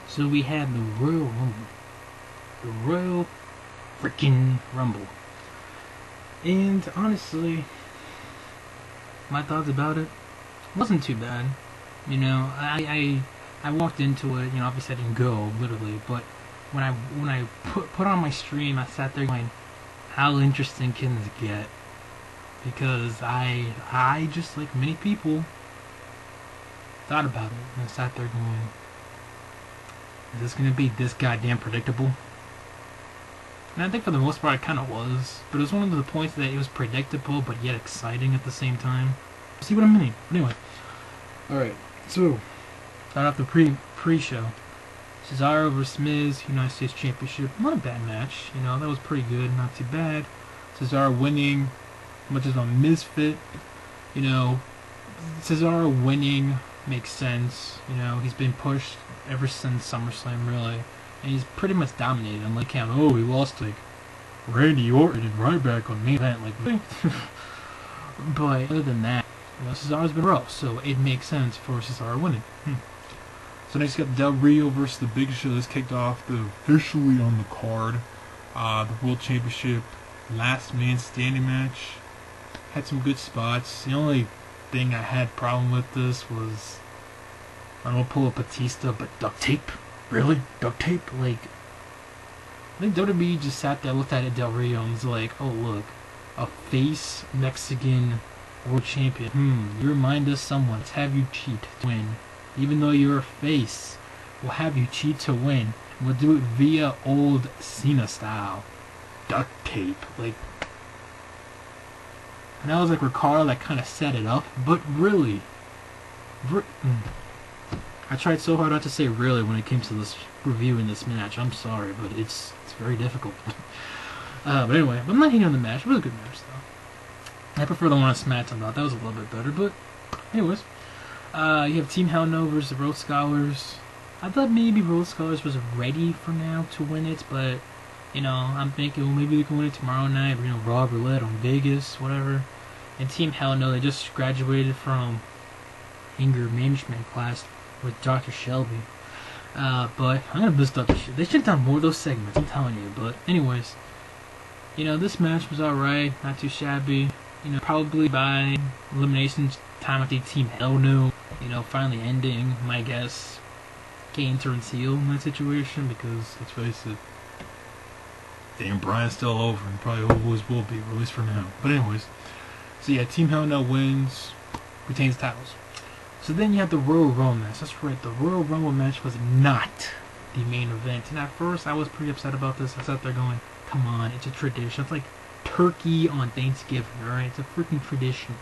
So we had the Royal Rumble. The Royal freaking Rumble. And honestly, my thoughts about it wasn't too bad. You know, I walked into it, you know, obviously I didn't go, literally, but when I put on my stream, I sat there going, how interesting can this get? Because I just like many people thought about it, and I sat there going, is this gonna be this goddamn predictable? And I think for the most part it kind of was, but it was one of the points that it was predictable but yet exciting at the same time. See what I mean? Anyway, alright, so start off the pre-show. Cesaro vs. Miz, United States Championship. Not a bad match, you know, that was pretty good, not too bad. Cesaro winning, much as a misfit, you know, Cesaro winning makes sense, you know, he's been pushed ever since SummerSlam, really, and he's pretty much dominated, unlike him. Oh, he lost, like, Randy Orton and Ryback on main event, like, really? But other than that, you know, Cesaro's been rough, so it makes sense for Cesaro winning. So next you got Del Rio versus the Big Show. This kicked off officially on the card. The World Championship last man standing match. Had some good spots. The only thing I had problem with this was, I don't pull up Batista, but duct tape? Really? Duct tape? Like, I think WWE just sat there, looked at Del Rio and was like, oh look, a face Mexican world champion. You remind us someone. Let's have you cheat to win. Even though you're a face, we'll have you cheat to win. We'll do it via old Cena style. Duct tape. Like, and that was like Ricardo that kind of set it up, but really, I tried so hard not to say really when it came to this reviewing this match. I'm sorry, but it's very difficult. But anyway, I'm not hating on the match. It was a good match, though. I prefer the one on SmackDown. That was a little bit better, but anyways. You have Team Hell No versus the Rhodes Scholars. I thought maybe Rhodes Scholars was ready for now to win it, but, you know, I'm thinking, well, maybe they can win it tomorrow night, or, you know, Raw Roulette on Vegas, whatever. And Team Hell No, they just graduated from anger management class with Dr. Shelby. But I'm gonna miss Dr. Shelby. They should have done more of those segments, I'm telling you. But anyways, you know, this match was alright, not too shabby. You know, probably by elimination time, I think Team Hell No, you know, finally ending, my guess, Kane turns heel in that situation, because, let's face it, Dan Bryan's still over, and probably always will be, at least for now. But anyways, so yeah, Team Hell No wins, retains titles. So then you have the Royal Rumble match. That's right, the Royal Rumble match was not the main event. And at first, I was pretty upset about this. I sat there going, come on, it's a tradition. It's like turkey on Thanksgiving, alright? It's a freaking tradition.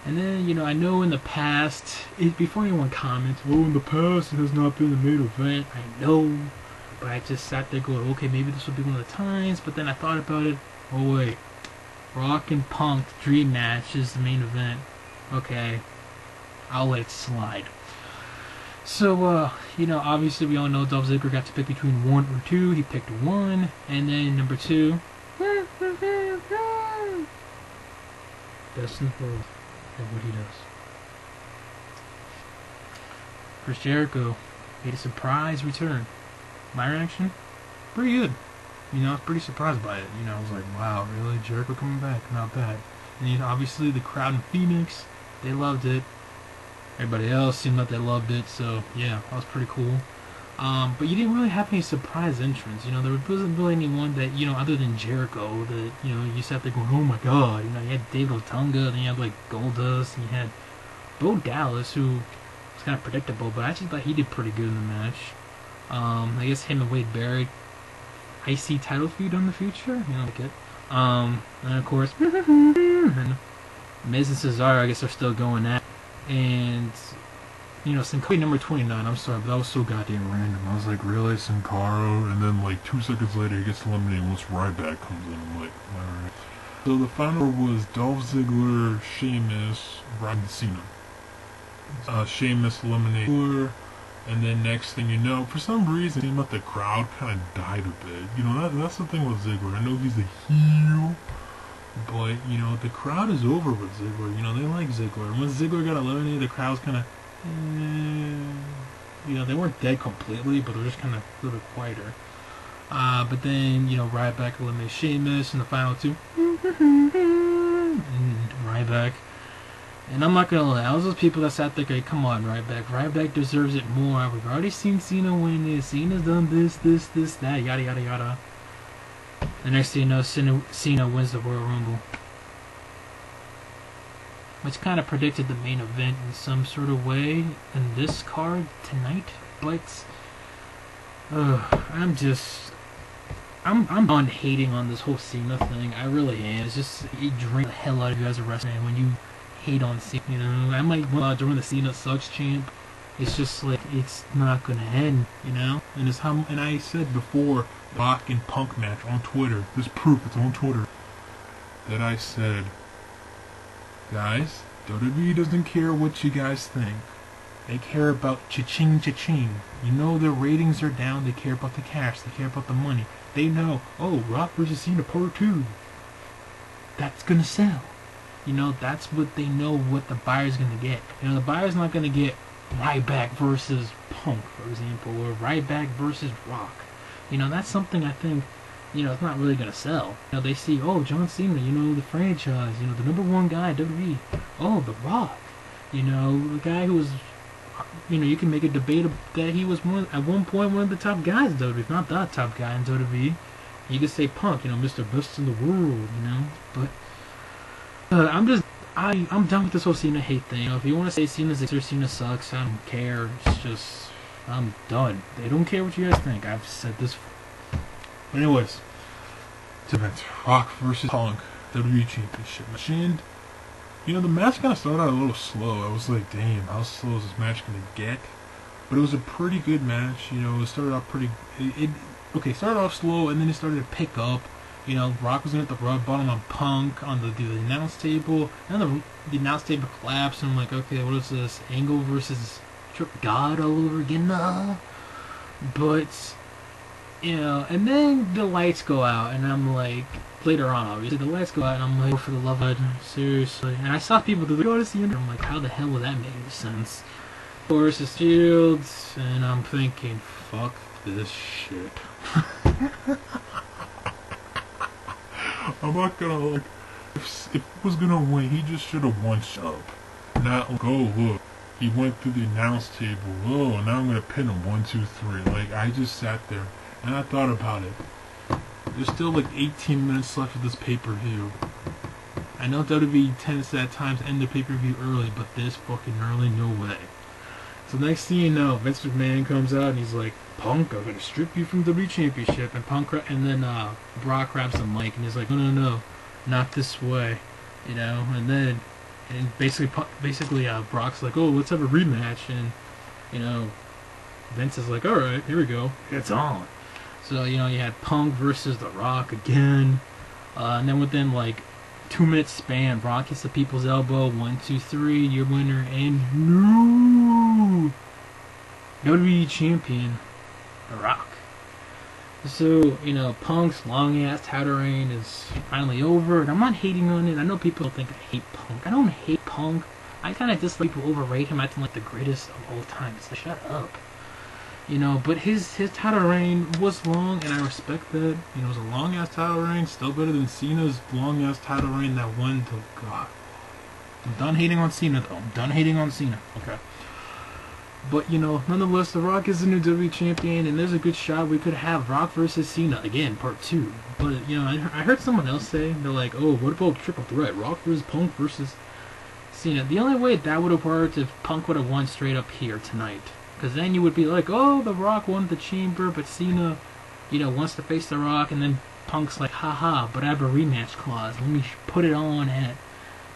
And then, you know, I know in the past, before anyone comments, well, in the past it has not been the main event. I know, but I just sat there going, okay, maybe this will be one of the times. But then I thought about it. Oh wait, Rock and Punk Dream Match is the main event. Okay, I'll let it slide. So, you know, obviously we all know Dolph Ziggler got to pick between 1 or 2. He picked 1, and then number 2. Best in the world at what he does. Chris Jericho made a surprise return. My reaction? Pretty good. You know, I was pretty surprised by it. You know, I was like, wow, really? Jericho coming back? Not bad. And you know, obviously the crowd in Phoenix, they loved it. Everybody else seemed like they loved it, so yeah, that was pretty cool. But you didn't really have any surprise entrants. You know, there wasn't really anyone that, you know, other than Jericho, that, you know, you sat there going, oh my god. You know, you had David Otunga, then you had, like, Goldust, and you had Bo Dallas, who was kind of predictable, but I actually thought he did pretty good in the match. I guess him and Wade Barrett, IC title feud in the future, you know, like it. And of course, and Miz and Cesaro, I guess, are still going at. And, you know, Sin Cara number 29, I'm sorry, but that was so goddamn random. I was like, really, Sin Cara? And then, like, 2 seconds later, he gets eliminated once Ryback comes in. I'm like, alright. So the final was Dolph Ziggler, Sheamus, Rodney Cena. Sheamus eliminated Ziggler, and then next thing you know, for some reason, it seemed like the crowd kind of died a bit. You know, that's the thing with Ziggler. I know he's a heel, but, you know, the crowd is over with Ziggler. You know, they like Ziggler. And when Ziggler got eliminated, the crowd's kind of, You know, they weren't dead completely, but they're just kind of a little bit quieter. But then, you know, Ryback eliminated Sheamus in the final two. And Ryback. And I'm not gonna lie, I was those people that sat there going, come on, Ryback. Ryback deserves it more. We've already seen Cena win this. Cena's done this, that, yada, yada, yada. The next thing you know, Cena wins the Royal Rumble. Which kind of predicted the main event in some sort of way in this card tonight. But, I'm done hating on this whole Cena thing. I really am. It's just, it drains the hell out of you as a wrestler when you hate on Cena. You know, I might want to join the Cena sucks champ. It's just like, it's not gonna end, you know? And it's how, and I said before, Rock and Punk match on Twitter, there's proof, it's on Twitter, that I said, guys, WWE doesn't care what you guys think. They care about cha-ching, cha-ching. You know their ratings are down, they care about the cash, they care about the money. They know, oh, Rock versus Cena Part 2. That's gonna sell. You know, that's what they know what the buyer's gonna get. You know, the buyer's not gonna get Ryback versus Punk, for example, or Ryback versus Rock. You know, that's something I think, you know, it's not really gonna sell. You know, they see, oh, John Cena, you know, the franchise, you know, the #1 guy, WWE. Oh, The Rock. You know, the guy who was, you know, you can make a debate that he was at one point one of the top guys in WWE, if not the top guy in WWE. You could say Punk, you know, Mr. Best in the world, you know, but I'm done with this whole Cena hate thing. You know, if you want to say Cena's or Cena sucks, I don't care. It's just, I'm done. They don't care what you guys think. I've said this before. But anyways, to event, Rock versus Punk, WWE Championship match. And, you know, the match kind of started out a little slow. I was like, damn, how slow is this match going to get? But it was a pretty good match. You know, it started off pretty, it started off slow, and then it started to pick up. You know, Rock was in at the bottom on Punk on the announce table, and the announce table collapsed, and I'm like, okay, what is this? Angle versus God all over again? Nah. But, you know, and then the lights go out, and I'm like, later on, obviously, the lights go out, and I'm like, oh, for the love of God, seriously. And I saw people do the go to see him. I'm like, how the hell would that make any sense? Versus Shields, and I'm thinking, fuck this shit. I'm not gonna, like, if he was gonna win, he just should have won up. Not like, oh, look, he went through the announce table, oh, now I'm gonna pin him 1, 2, 3. Like, I just sat there, and I thought about it. There's still, like, 18 minutes left of this pay-per-view. I know WWE tends to, at times, end the pay-per-view early, but this fucking early, no way. So next thing you know, Vince McMahon comes out and he's like, Punk, I'm gonna strip you from the WWE Championship, and then Brock grabs the mic and he's like, no, not this way, you know. And basically Brock's like, oh, let's have a rematch, and you know, Vince is like, all right, here we go, it's on. So you know, you had Punk versus The Rock again, and then within like 2 minutes span, Rock hits the people's elbow, 1, 2, 3, your winner, and no, WWE Champion, The Rock. So, you know, Punk's long-ass title reign is finally over, and I'm not hating on it. I know people think I hate Punk. I don't hate Punk. I kind of dislike people overrate him. I think like the greatest of all time. It's like, shut up. You know, but his title reign was long, and I respect that. You know, it was a long-ass title reign, still better than Cena's long-ass title reign that won to God. I'm done hating on Cena, though. I'm done hating on Cena. Okay. But, you know, nonetheless, The Rock is the new WWE Champion, and there's a good shot we could have Rock versus Cena, again, part 2. But, you know, I heard someone else say, they're like, oh, what about triple threat? Rock versus Punk versus Cena. The only way that would have worked if Punk would have won straight up here tonight. Because then you would be like, oh, The Rock won the chamber, but Cena, you know, wants to face The Rock, and then Punk's like, haha, but I have a rematch clause. Let me put it on at,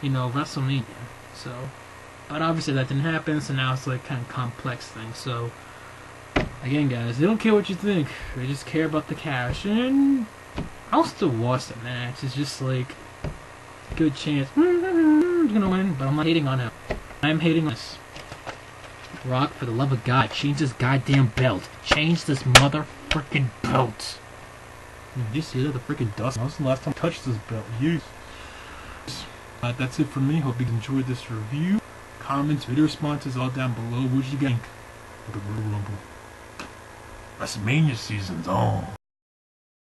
you know, WrestleMania. So, but obviously that didn't happen, so now it's like kind of complex thing. So, again, guys, they don't care what you think. They just care about the cash. And I'll still watch the match. It's just like, good chance. I'm gonna win, but I'm not hating on him. I'm hating on this. Rock, for the love of God, change this goddamn belt. Change this motherfucking belt. Did you see that? The freaking dust. When was the last time I touched this belt? Yes. That's it for me. Hope you enjoyed this review. Comments, video responses all down below. What did you think of the Royal Rumble? Rumble. WrestleMania season's on.